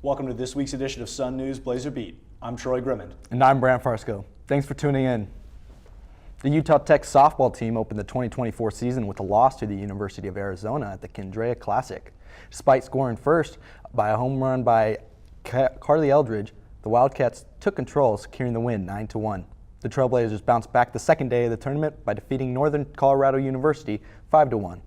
Welcome to this week's edition of Sun News Blazer Beat. I'm Troy Grimmond. And I'm Brant Farsko. Thanks for tuning in. The Utah Tech softball team opened the 2024 season with a loss to the University of Arizona at the Kendra Classic. Despite scoring first by a home run by Carly Eldridge, the Wildcats took control, securing the win 9-1. The Trailblazers bounced back the second day of the tournament by defeating Northern Colorado University 5-1.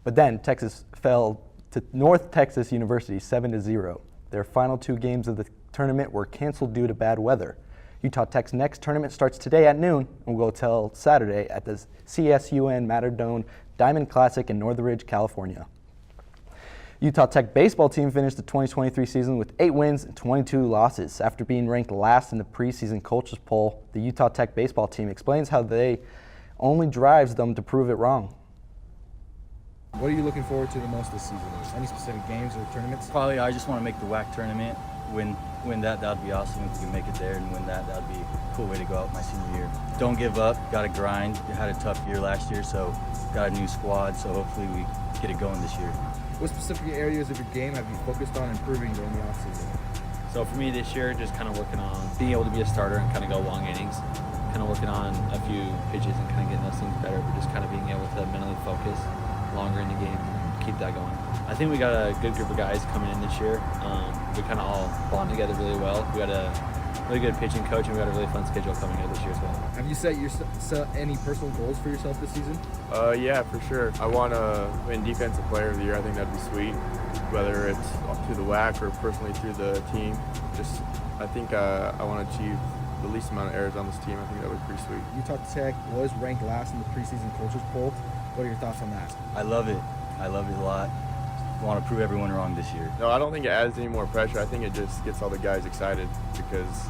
But then Texas fell to North Texas University 7-0. Their final two games of the tournament were canceled due to bad weather. Utah Tech's next tournament starts today at noon and will go till Saturday at the CSUN Matadone Diamond Classic in Northridge, California. Utah Tech baseball team finished the 2023 season with 8 wins and 22 losses. After being ranked last in the preseason coaches poll, the Utah Tech baseball team explains how they only drives them to prove it wrong. What are you looking forward to the most this season? Any specific games or tournaments? Probably I just want to make the WAC tournament. Win that would be awesome if we can make it there and win that. That would be a cool way to go out my senior year. Don't give up, got to grind. We had a tough year last year, so got a new squad, so hopefully we get it going this year. What specific areas of your game have you focused on improving during the offseason? So for me this year, just kind of working on being able to be a starter and kind of go long innings. Kind of working on a few pitches and kind of getting those things better, but just kind of being able to mentally focus longer in the game and keep that going. I think we got a good group of guys coming in this year. We kind of all bond together really well. We got a really good pitching coach and we got a really fun schedule coming out this year as well. Have you set any personal goals for yourself this season? Yeah, for sure. I want to win Defensive Player of the Year. I think that'd be sweet, whether it's through the WAC or personally through the team. I think I want to achieve the least amount of errors on this team. I think that would be pretty sweet. Utah Tech was ranked last in the preseason coaches poll. What are your thoughts on that? I love it. I love it a lot. I want to prove everyone wrong this year. No, I don't think it adds any more pressure. I think it just gets all the guys excited because,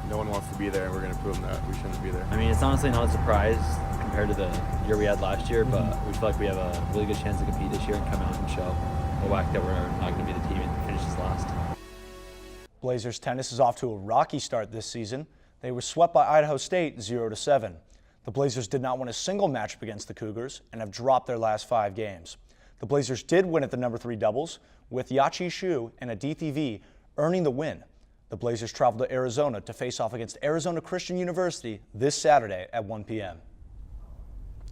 no one wants to be there and we're going to prove them that we shouldn't be there. I mean, it's honestly not a surprise compared to the year we had last year, but we feel like we have a really good chance to compete this year and come out and show the WAC that we're not going to be the team that finishes last. Blazers tennis is off to a rocky start this season. They were swept by Idaho State 0-7. The Blazers did not win a single matchup against the Cougars and have dropped their last 5 games. The Blazers did win at the number 3 doubles, with Yachi Shu and Aditi V earning the win. The Blazers traveled to Arizona to face off against Arizona Christian University this Saturday at 1 p.m.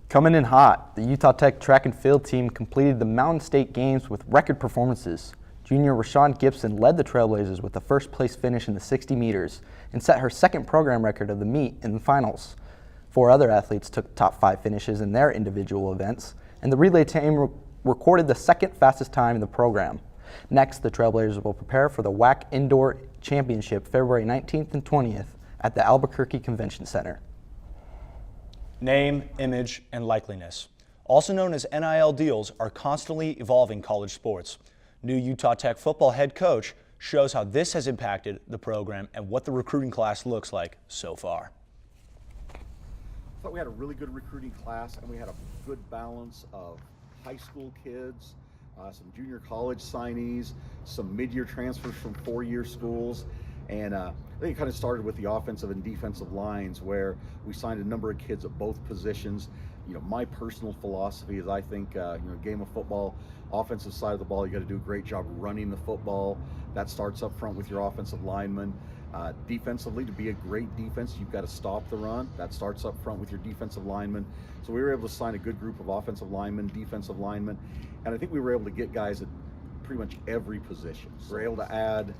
Coming in hot, the Utah Tech track and field team completed the Mountain State Games with record performances. Junior Rashawn Gibson led the Trailblazers with a first-place finish in the 60 meters and set her second program record of the meet in the finals. 4 other athletes took top 5 finishes in their individual events, and the relay team recorded the second fastest time in the program. Next, the Trailblazers will prepare for the WAC Indoor Championship February 19th and 20th at the Albuquerque Convention Center. Name, image, and likeliness, also known as NIL deals, are constantly evolving college sports. New Utah Tech football head coach shows how this has impacted the program and what the recruiting class looks like so far. I thought we had a really good recruiting class and we had a good balance of high school kids, some junior college signees, some mid-year transfers from 4-year schools, and I think it kind of started with the offensive and defensive lines where we signed a number of kids at both positions. My personal philosophy is I think, game of football, offensive side of the ball, you got to do a great job running the football. That starts up front with your offensive linemen. Defensively, to be a great defense, you've got to stop the run. That starts up front with your defensive linemen. So we were able to sign a good group of offensive linemen, defensive linemen, and I think we were able to get guys at pretty much every position. We're able to add,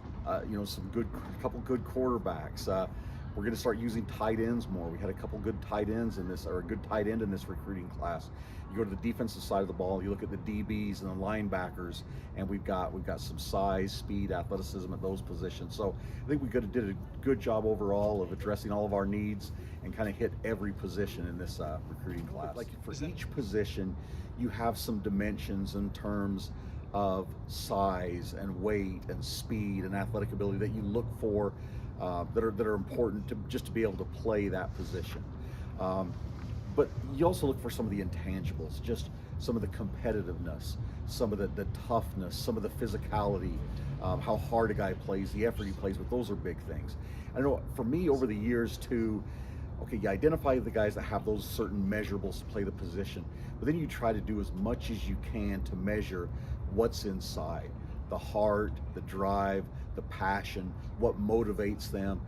couple good quarterbacks. We're going to start using tight ends more. We had a couple good tight ends in this, or a good tight end in this recruiting class. You go to the defensive side of the ball, you look at the DBs and the linebackers, and we've got some size, speed, athleticism at those positions. So I think we did a good job overall of addressing all of our needs and kind of hit every position in this recruiting class. Like for each position, you have some dimensions in terms of size and weight and speed and athletic ability that you look for that are important to be able to play that position. But you also look for some of the intangibles, just some of the competitiveness, some of the toughness, some of the physicality, how hard a guy plays, the effort he plays with. Those are big things. I know for me over the years too, okay, you identify the guys that have those certain measurables to play the position, but then you try to do as much as you can to measure what's inside. the heart, the drive, the passion, what motivates them.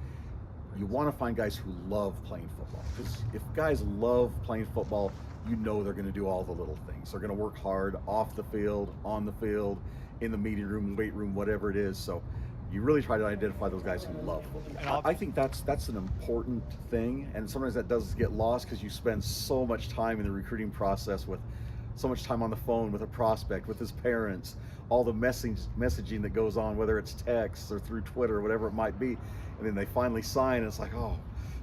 You want to find guys who love playing football, because if guys love playing football, you know they're going to do all the little things. They're going to work hard off the field, on the field, in the meeting room, weight room, whatever it is. So you really try to identify those guys who love football. I think that's an important thing, and sometimes that does get lost because you spend so much time in the recruiting process, with so much time on the phone with a prospect, with his parents, all the messaging that goes on, whether it's text or through Twitter or whatever it might be, and then they finally sign and it's like, oh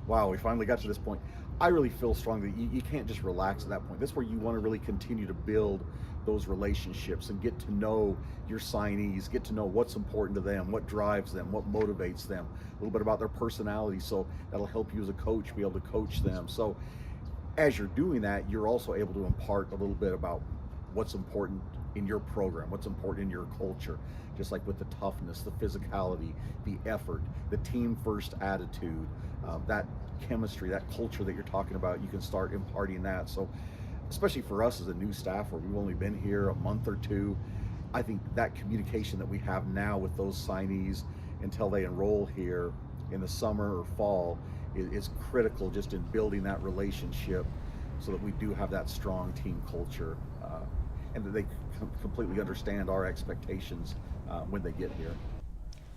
wow, we finally got to this point. I really feel strongly that you can't just relax at that point. That's where you want to really continue to build those relationships and get to know your signees, get to know what's important to them, what drives them, what motivates them, a little bit about their personality, so that'll help you as a coach be able to coach them. So as you're doing that, you're also able to impart a little bit about what's important in your program, what's important in your culture, just like with the toughness, the physicality, the effort, the team first attitude, that chemistry, that culture that you're talking about, you can start imparting that. So especially for us as a new staff where we've only been here a month or two, I think that communication that we have now with those signees until they enroll here in the summer or fall is critical, just in building that relationship, so that we do have that strong team culture, and that they completely understand our expectations when they get here.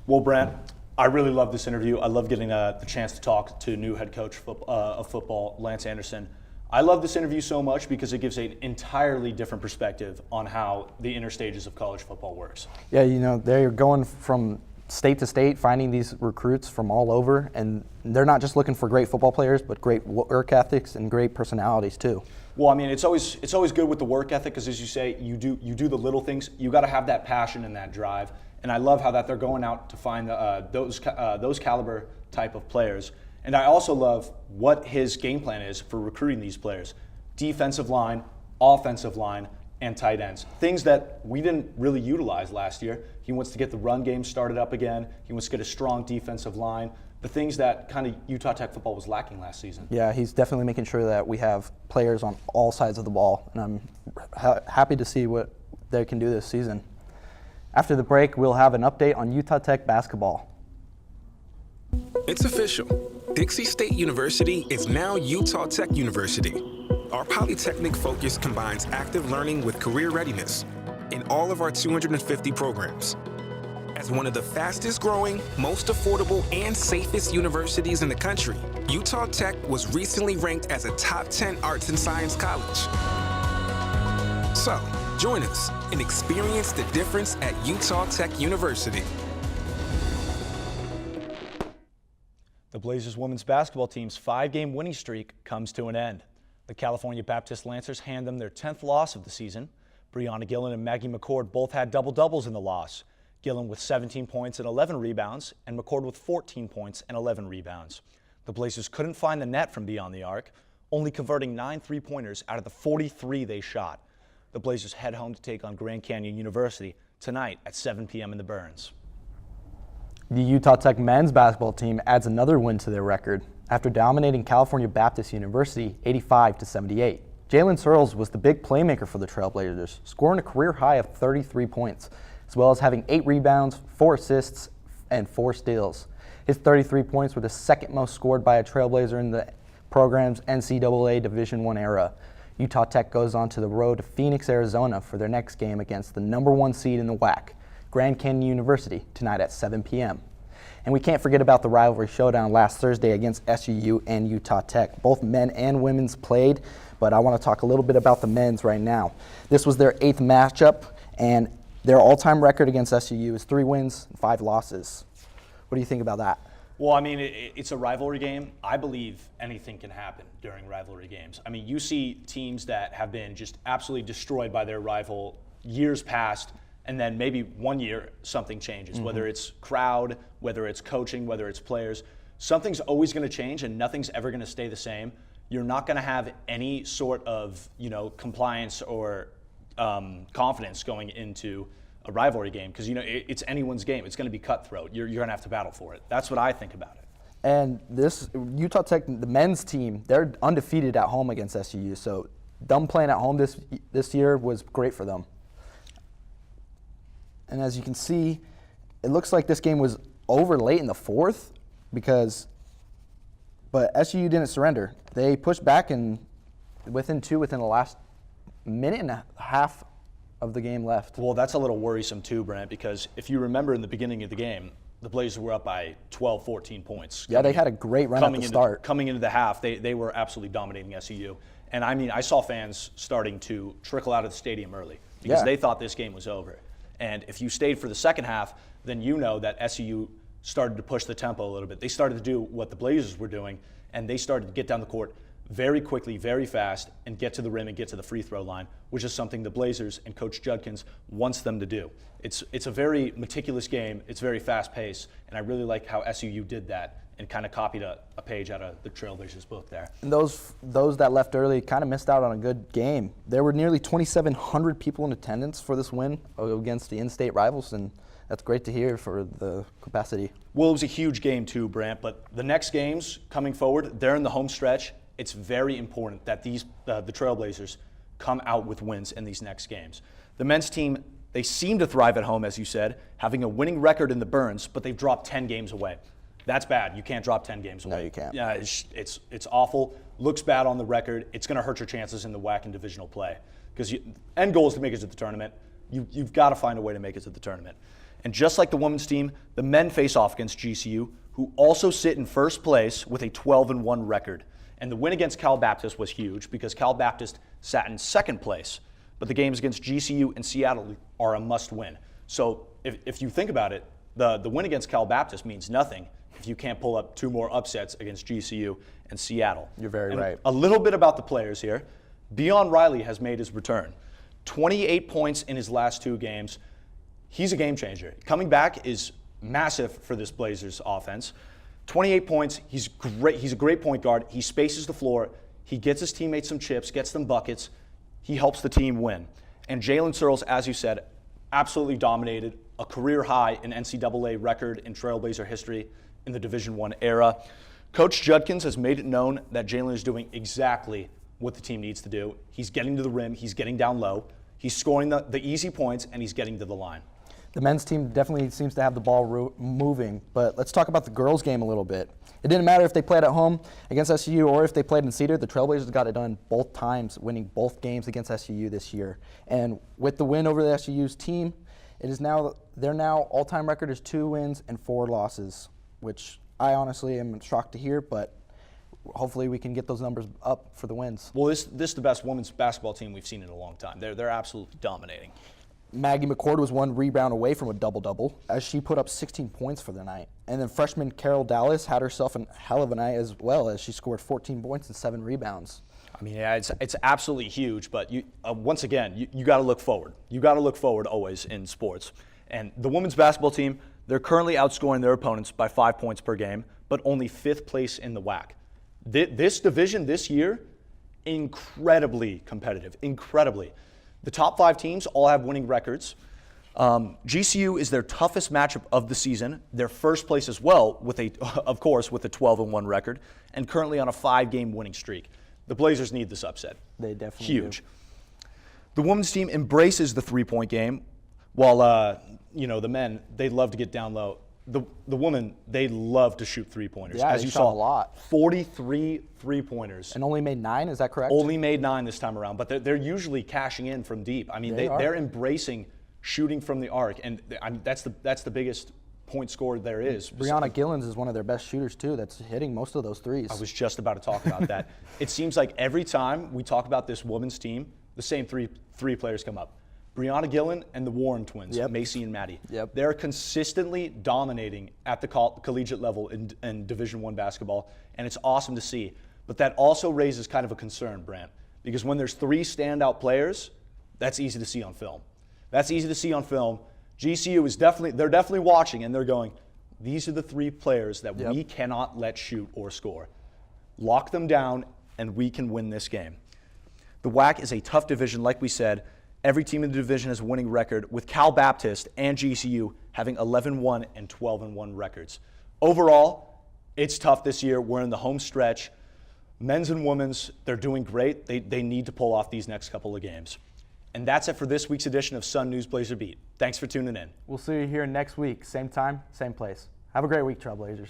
Well, Brent, I really love this interview. I love getting the chance to talk to new head coach of football, Lance Anderson. I love this interview so much because it gives an entirely different perspective on how the inner stages of college football works. Yeah, you know, they're going from state to state, finding these recruits from all over, and they're not just looking for great football players, but great work ethics and great personalities too. Well, I mean, it's always good with the work ethic, because as you say, you do the little things. You got to have that passion and that drive. And I love how that they're going out to find those caliber type of players. And I also love what his game plan is for recruiting these players: defensive line, offensive line, and tight ends. Things that we didn't really utilize last year. He wants to get the run game started up again. He wants to get a strong defensive line. The things that kind of Utah Tech football was lacking last season. Yeah, he's definitely making sure that we have players on all sides of the ball, and I'm happy to see what they can do this season. After the break, we'll have an update on Utah Tech basketball. It's official. Dixie State University is now Utah Tech University. Our Polytechnic focus combines active learning with career readiness in all of our 250 programs. As one of the fastest growing, most affordable, and safest universities in the country, Utah Tech was recently ranked as a top 10 arts and science college. So, join us and experience the difference at Utah Tech University. The Blazers women's basketball team's 5-game winning streak comes to an end. The California Baptist Lancers hand them their 10th loss of the season. Brianna Gillen and Maggie McCord both had double-doubles in the loss. Gillen with 17 points and 11 rebounds, and McCord with 14 points and 11 rebounds. The Blazers couldn't find the net from beyond the arc, only converting 9 three-pointers out of the 43 they shot. The Blazers head home to take on Grand Canyon University tonight at 7 p.m. in the Burns. The Utah Tech men's basketball team adds another win to their record after dominating California Baptist University 85-78. Jalen Searles was the big playmaker for the Trailblazers, scoring a career high of 33 points, as well as having 8 rebounds, 4 assists, and 4 steals. His 33 points were the second most scored by a Trailblazer in the program's NCAA Division I era. Utah Tech goes on to the road to Phoenix, Arizona for their next game against the #1 seed in the WAC, Grand Canyon University, tonight at 7 p.m. And we can't forget about the rivalry showdown last Thursday against SUU and Utah Tech. Both men and women's played, but I want to talk a little bit about the men's right now. This was their 8th matchup, and their all-time record against SUU is 3 wins and 5 losses. What do you think about that? Well, I mean, it's a rivalry game. I believe anything can happen during rivalry games. I mean, you see teams that have been just absolutely destroyed by their rival years past, and then maybe one year something changes, whether it's crowd, whether it's coaching, whether it's players. Something's always going to change, and nothing's ever going to stay the same. You're not going to have any sort of, compliance or confidence going into a rivalry game, because it's anyone's game. It's going to be cutthroat. You're going to have to battle for it. That's what I think about it. And this Utah Tech, the men's team, they're undefeated at home against SUU. So them playing at home this year was great for them. And as you can see, it looks like this game was over late in the fourth but SUU didn't surrender. They pushed back and within the last minute and a half of the game left. Well, that's a little worrisome too, Brent, because if you remember in the beginning of the game, the Blazers were up by 12, 14 points. Yeah, they had a great run at the start. Coming into the half, they were absolutely dominating SUU. And I mean, I saw fans starting to trickle out of the stadium early because they thought this game was over. And if you stayed for the second half, then you know that SUU started to push the tempo a little bit. They started to do what the Blazers were doing, and they started to get down the court very quickly, very fast, and get to the rim and get to the free throw line, which is something the Blazers and Coach Judkins wants them to do. It's a very meticulous game. It's very fast paced, and I really like how SUU did that and kind of copied a page out of the Trailblazers book there. And those that left early kind of missed out on a good game. There were nearly 2,700 people in attendance for this win against the in-state rivals, and that's great to hear for the capacity. Well, it was a huge game too, Brant, but the next games coming forward, they're in the home stretch. It's very important that the Trailblazers come out with wins in these next games. The men's team, they seem to thrive at home, as you said, having a winning record in the Burns, but they've dropped 10 games away. That's bad. You can't drop 10 games away. No, you can't. Yeah, it's awful. Looks bad on the record. It's going to hurt your chances in the WAC and divisional play because end goal is to make it to the tournament. You've got to find a way to make it to the tournament. And just like the women's team, the men face off against GCU, who also sit in first place with a 12-1 record. And the win against Cal Baptist was huge because Cal Baptist sat in second place. But the games against GCU and Seattle are a must win. So if you think about it, the win against Cal Baptist means nothing if you can't pull up two more upsets against GCU and Seattle. You're very right. A little bit about the players here. Beon Riley has made his return. 28 points in his last two games. He's a game changer. Coming back is massive for this Blazers offense. 28 points. He's great. He's a great point guard. He spaces the floor. He gets his teammates some chips, gets them buckets. He helps the team win. And Jalen Searles, as you said, absolutely dominated. A career high in NCAA record in Trailblazer history in the Division I era. Coach Judkins has made it known that Jalen is doing exactly what the team needs to do. He's getting to the rim. He's getting down low. He's scoring the easy points, and he's getting to the line. The men's team definitely seems to have the ball moving, but let's talk about the girls' game a little bit. It didn't matter if they played at home against SUU or if they played in Cedar. The Trailblazers got it done both times, winning both games against SUU this year. And with the win over the SUU's team, their all-time record is 2 wins and 4 losses, which I honestly am shocked to hear, but hopefully we can get those numbers up for the wins. Well, this is the best women's basketball team we've seen in a long time. They're absolutely dominating. Maggie McCord was 1 rebound away from a double-double as she put up 16 points for the night. And then freshman Carol Dallas had herself a hell of a night as well as she scored 14 points and 7 rebounds. I mean, yeah, it's absolutely huge, but once again, you got to look forward. You got to look forward always in sports. And the women's basketball team, they're currently outscoring their opponents by 5 points per game, but only 5th place in the WAC. This division this year, incredibly competitive, incredibly. The top 5 teams all have winning records. GCU is their toughest matchup of the season. They're first place as well, of course, with a 12-1 record, and currently on a 5-game winning streak. The Blazers need this upset. They definitely huge. do. The women's team embraces the 3-point game, while the men, they love to get down low. The women, they love to shoot 3-pointers. Yeah, as they you shot saw, a lot. 43 3-pointers. And only made 9, is that correct? Only made 9 this time around, but they're usually cashing in from deep. I mean, they're embracing shooting from the arc, and I mean, that's the biggest point score there is. Brianna Gillens is one of their best shooters too. That's hitting most of those threes. I was just about to talk about that. It seems like every time we talk about this women's team, the same three players come up. Brianna Gillen and the Warren twins, Macy and Maddie. Yep. They're consistently dominating at the collegiate level in Division I basketball, and it's awesome to see. But that also raises kind of a concern, Brant, because when there's 3 standout players, that's easy to see on film. GCU is they're definitely watching, and they're going, these are the 3 players that we cannot let shoot or score. Lock them down, and we can win this game. The WAC is a tough division, like we said. Every team in the division has a winning record, with Cal Baptist and GCU having 11-1 and 12-1 records. Overall, it's tough this year. We're in the home stretch. Men's and women's, they're doing great. They need to pull off these next couple of games. And that's it for this week's edition of Sun News Blazer Beat. Thanks for tuning in. We'll see you here next week, same time, same place. Have a great week, Trailblazers.